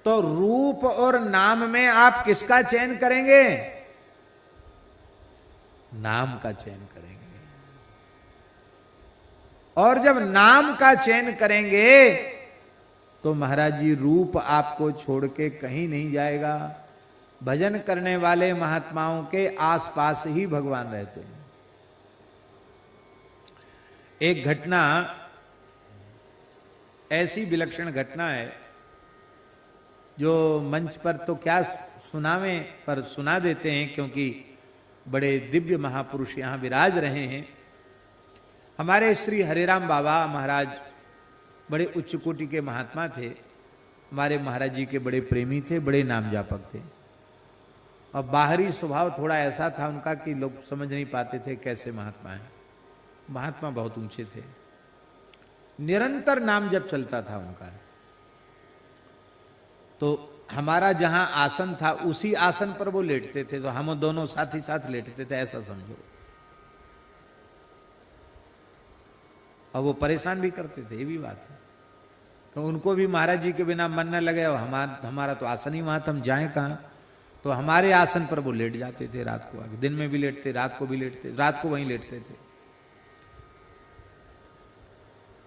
तो रूप और नाम में आप किसका चयन करेंगे? नाम का चयन करेंगे। और जब नाम का चयन करेंगे तो महाराज जी रूप आपको छोड़ के कहीं नहीं जाएगा। भजन करने वाले महात्माओं के आसपास ही भगवान रहते हैं। एक घटना, ऐसी विलक्षण घटना है जो मंच पर तो क्या सुनावे, पर सुना देते हैं, क्योंकि बड़े दिव्य महापुरुष यहां विराज रहे हैं। हमारे श्री हरिराम बाबा महाराज बड़े उच्च कोटि के महात्मा थे। हमारे महाराज जी के बड़े प्रेमी थे, बड़े नाम जापक थे। और बाहरी स्वभाव थोड़ा ऐसा था उनका कि लोग समझ नहीं पाते थे कैसे महात्मा हैं। महात्मा बहुत ऊंचे थे, निरंतर नाम जब चलता था उनका। तो हमारा जहां आसन था उसी आसन पर वो लेटते थे, तो हम दोनों साथ ही साथ लेटते थे, ऐसा समझो। और वो परेशान भी करते थे, ये भी बात है। तो उनको भी महाराज जी के बिना मन न लगे, और हमारा तो आसन ही वहां, हम जाएं कहां। तो हमारे आसन पर वो लेट जाते थे रात को आके। दिन में भी लेटते, रात को भी लेटते, रात को वहीं लेटते थे।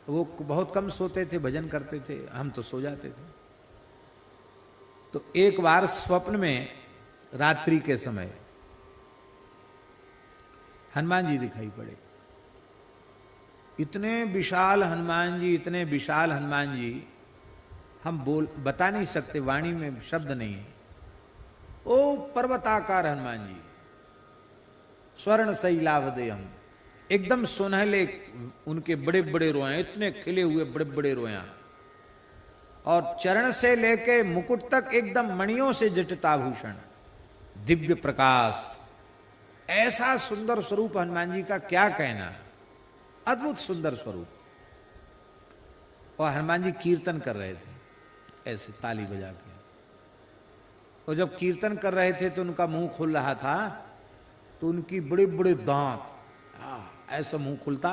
वो बहुत कम सोते थे, भजन करते थे, हम तो सो जाते थे। तो एक बार स्वप्न में रात्रि के समय हनुमान जी दिखाई पड़े। इतने विशाल हनुमान जी, इतने विशाल हनुमान जी, हम बता नहीं सकते, वाणी में शब्द नहीं है। ओ पर्वताकार हनुमान जी, स्वर्ण शैलावदेयम, एकदम सुनहले, उनके बड़े बड़े रोए, इतने खिले हुए बड़े बड़े रोया, और चरण से लेके मुकुट तक एकदम मणियों से जटिताभूषण, दिव्य प्रकाश। ऐसा सुंदर स्वरूप हनुमान जी का क्या कहना, अद्भुत सुंदर स्वरूप। और हनुमान जी कीर्तन कर रहे थे ऐसे ताली बजा के। और जब कीर्तन कर रहे थे तो उनका मुंह खुल रहा था, तो उनकी बड़े बड़े दांत, ऐसा मुंह खुलता,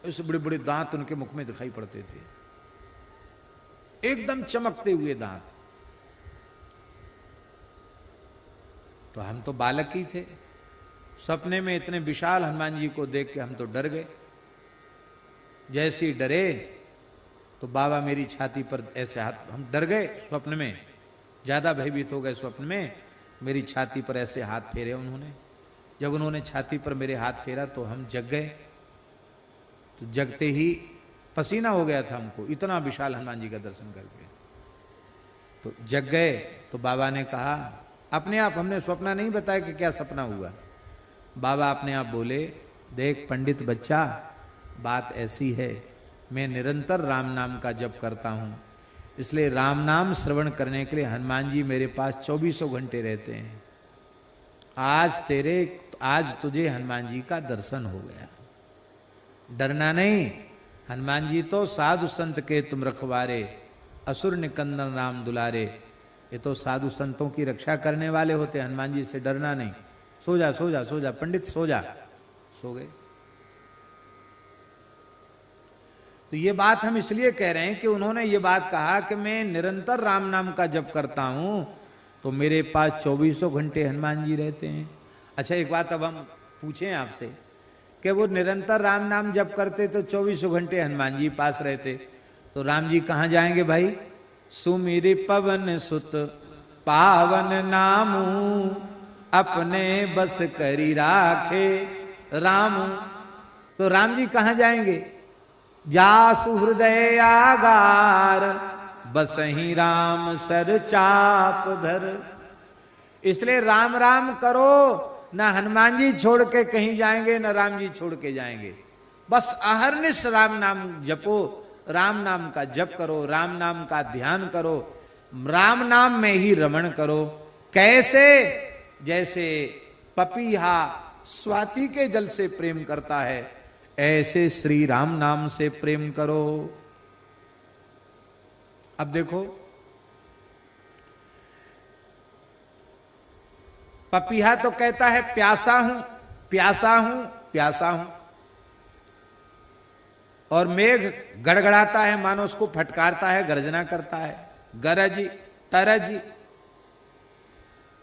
ऐसे बड़े बड़े दांत उनके मुख में दिखाई पड़ते थे, एकदम चमकते हुए दांत। तो हम तो बालक ही थे, सपने में इतने विशाल हनुमान जी को देख के हम तो डर गए। जैसे ही डरे तो बाबा मेरी छाती पर ऐसे हाथ, हम डर गए स्वप्न में, ज्यादा भयभीत हो गए स्वप्न में। मेरी छाती पर ऐसे हाथ फेरे उन्होंने। जब उन्होंने छाती पर मेरे हाथ फेरा तो हम जग गए। तो जगते ही पसीना हो गया था हमको, इतना विशाल हनुमान जी का दर्शन करके। तो जग गए तो बाबा ने कहा अपने आप, हमने सपना नहीं बताया कि क्या सपना हुआ। बाबा अपने आप बोले, देख पंडित बच्चा, बात ऐसी है, मैं निरंतर राम नाम का जप करता हूं, इसलिए राम नाम श्रवण करने के लिए हनुमान जी मेरे पास 24 घंटे रहते हैं। आज तुझे हनुमान जी का दर्शन हो गया, डरना नहीं। हनुमान जी तो साधु संत के तुम रखवारे, असुर निकंदन राम दुलारे। ये तो साधु संतों की रक्षा करने वाले होते, हनुमान जी से डरना नहीं। सो जा सो जा सो जा पंडित, सो जा। सो गए। तो ये बात हम इसलिए कह रहे हैं कि उन्होंने ये बात कहा कि मैं निरंतर राम नाम का जप करता हूं, तो मेरे पास 24 घंटे हनुमान जी रहते हैं। अच्छा एक बात अब हम पूछें आपसे कि वो निरंतर राम नाम जप करते तो 24 घंटे हनुमान जी पास रहते, तो राम जी कहां जाएंगे भाई? सुमिर पवन सुत पावन नामू, अपने बस करी राखे राम। तो राम जी कहां जाएंगे? जासु हृदय आगार, बसहि राम सर चाप धर। इसलिए राम राम करो, ना हनुमान जी छोड़ के कहीं जाएंगे, ना राम जी छोड़ के जाएंगे। बस अहरनिश राम नाम जपो, राम नाम का जप करो, राम नाम का ध्यान करो, राम नाम में ही रमण करो। कैसे? जैसे पपीहा स्वाति के जल से प्रेम करता है, ऐसे श्री राम नाम से प्रेम करो। अब देखो, पपीहा तो कहता है प्यासा हूं प्यासा हूं प्यासा हूं, और मेघ गड़गड़ाता है, मानो उसको फटकारता है, गर्जना करता है, गरज। तरज,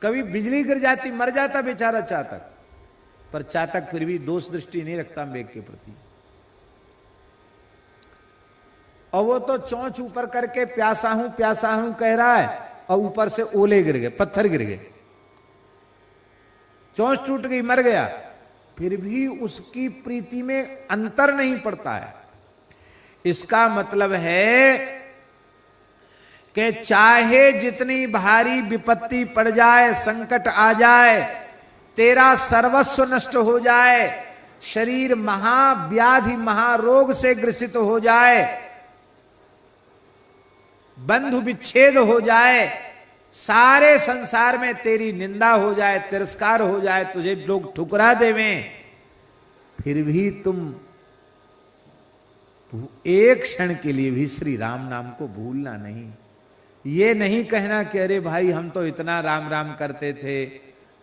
कभी बिजली गिर जाती, मर जाता बेचारा चातक, पर चातक फिर भी दोष दृष्टि नहीं रखता मेघ के प्रति। और वो तो चोंच ऊपर करके प्यासा हूं कह रहा है, और ऊपर से ओले गिर गए, पत्थर गिर गए, चोंच टूट गई, मर गया, फिर भी उसकी प्रीति में अंतर नहीं पड़ता है। इसका मतलब है कि चाहे जितनी भारी विपत्ति पड़ जाए, संकट आ जाए, तेरा सर्वस्व नष्ट हो जाए, शरीर महाव्याधि महारोग से ग्रसित हो जाए, बंधु विच्छेद हो जाए, सारे संसार में तेरी निंदा हो जाए, तिरस्कार हो जाए, तुझे लोग ठुकरा देवें, फिर भी तुम एक क्षण के लिए भी श्री राम नाम को भूलना नहीं। ये नहीं कहना कि अरे भाई हम तो इतना राम राम करते थे,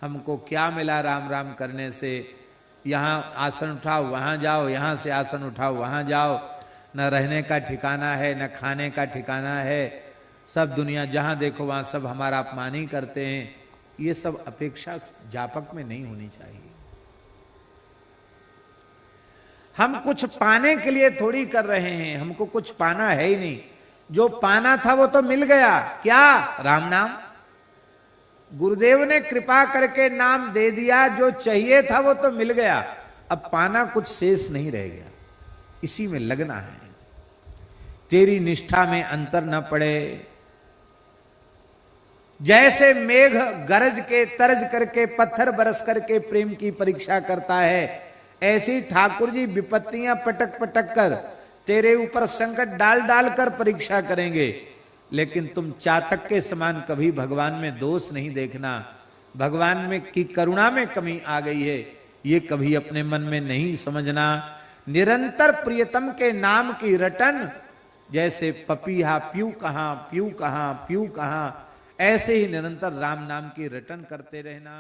हमको क्या मिला राम राम करने से, यहां आसन उठाओ वहां जाओ, यहां से आसन उठाओ वहां जाओ, न रहने का ठिकाना है, न खाने का ठिकाना है, सब दुनिया जहां देखो वहां सब हमारा अपमान ही करते हैं। ये सब अपेक्षा जापक में नहीं होनी चाहिए। हम कुछ पाने के लिए थोड़ी कर रहे हैं, हमको कुछ पाना है ही नहीं, जो पाना था वो तो मिल गया। क्या? राम नाम। गुरुदेव ने कृपा करके नाम दे दिया, जो चाहिए था वो तो मिल गया, अब पाना कुछ शेष नहीं रह गया, इसी में लगना है। तेरी निष्ठा में अंतर न पड़े। जैसे मेघ गरज के तरज करके पत्थर बरस करके प्रेम की परीक्षा करता है, ऐसी ठाकुर जी विपत्तियां पटक पटक कर तेरे ऊपर संकट डाल डाल कर परीक्षा करेंगे, लेकिन तुम चातक के समान कभी भगवान में दोष नहीं देखना। भगवान में की करुणा में कमी आ गई है, ये कभी अपने मन में नहीं समझना। निरंतर प्रियतम के नाम की रटन, जैसे पपीहा प्यू कहां प्यू कहां प्यू कहां, ऐसे ही निरंतर राम नाम की रटन करते रहना।